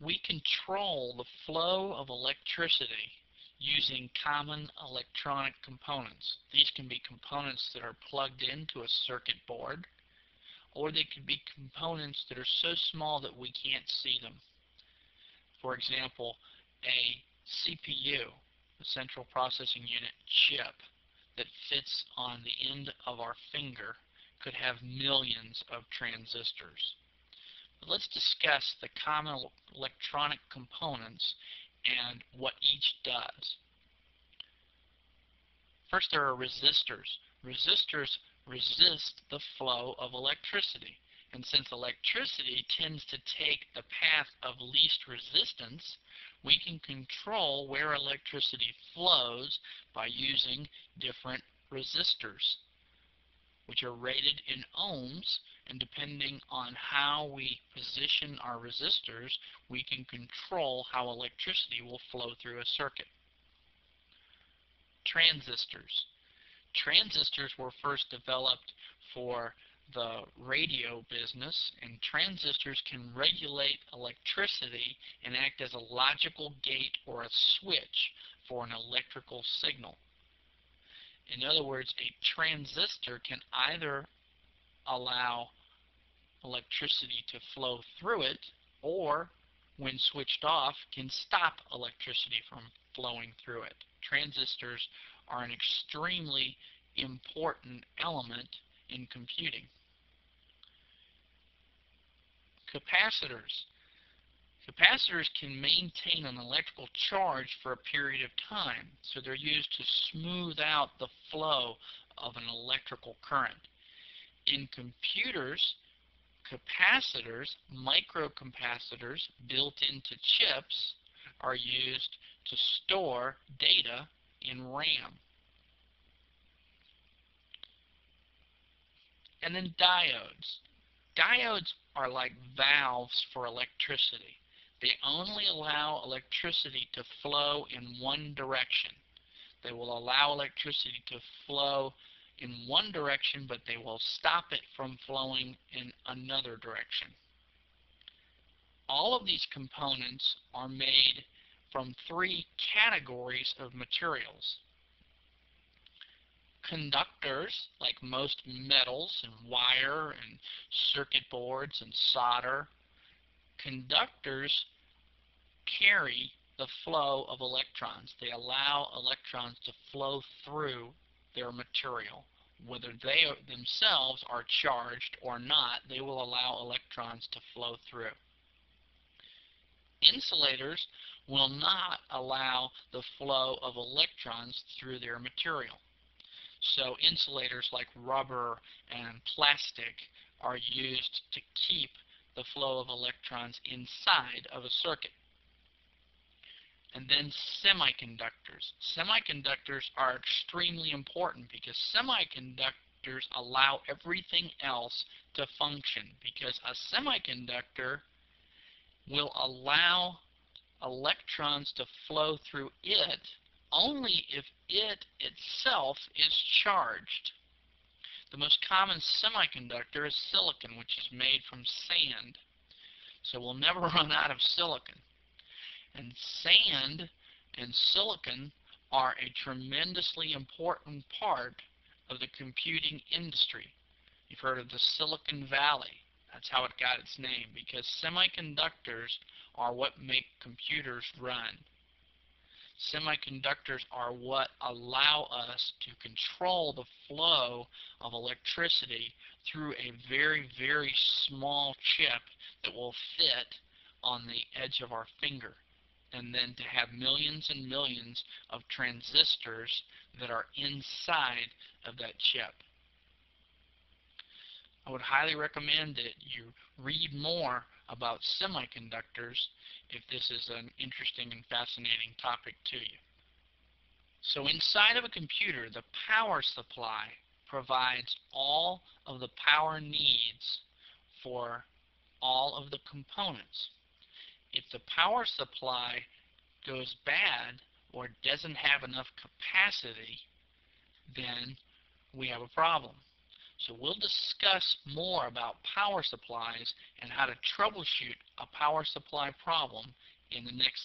We control the flow of electricity using common electronic components. These can be components that are plugged into a circuit board, or they could be components that are so small that we can't see them. For example, a CPU, a central processing unit chip, that fits on the end of our finger could have millions of transistors. But let's discuss the common electronic components and what each does. First, there are resistors. Resistors resist the flow of electricity. And since electricity tends to take the path of least resistance, we can control where electricity flows by using different resistors, which are rated in ohms, and depending on how we position our resistors, we can control how electricity will flow through a circuit. Transistors. Transistors were first developed for the radio business, and transistors can regulate electricity and act as a logical gate or a switch for an electrical signal. In other words, a transistor can either allow electricity to flow through it, or when switched off, can stop electricity from flowing through it. Transistors are an extremely important element in computing. Capacitors. Capacitors can maintain an electrical charge for a period of time, so they're used to smooth out the flow of an electrical current. In computers, capacitors, microcapacitors built into chips, are used to store data in RAM. And then diodes. Diodes are like valves for electricity. They only allow electricity to flow in one direction. They will allow electricity to flow in one direction, but they will stop it from flowing in another direction. All of these components are made from three categories of materials. Conductors, like most metals and wire and circuit boards and solder. Conductors carry the flow of electrons. They allow electrons to flow through their material. Whether they themselves are charged or not, they will allow electrons to flow through. Insulators will not allow the flow of electrons through their material. So insulators like rubber and plastic are used to keep the flow of electrons inside of a circuit. And then semiconductors. Semiconductors are extremely important because semiconductors allow everything else to function, because a semiconductor will allow electrons to flow through it only if it itself is charged. The most common semiconductor is silicon, which is made from sand. So we'll never run out of silicon. And sand and silicon are a tremendously important part of the computing industry. You've heard of the Silicon Valley. That's how it got its name, because semiconductors are what make computers run. Semiconductors are what allow us to control the flow of electricity through a very, very small chip that will fit on the edge of our finger, and then to have millions and millions of transistors that are inside of that chip. I would highly recommend that you read more about semiconductors if this is an interesting and fascinating topic to you. So inside of a computer, the power supply provides all of the power needs for all of the components. If the power supply goes bad or doesn't have enough capacity, then we have a problem. So we'll discuss more about power supplies and how to troubleshoot a power supply problem in the next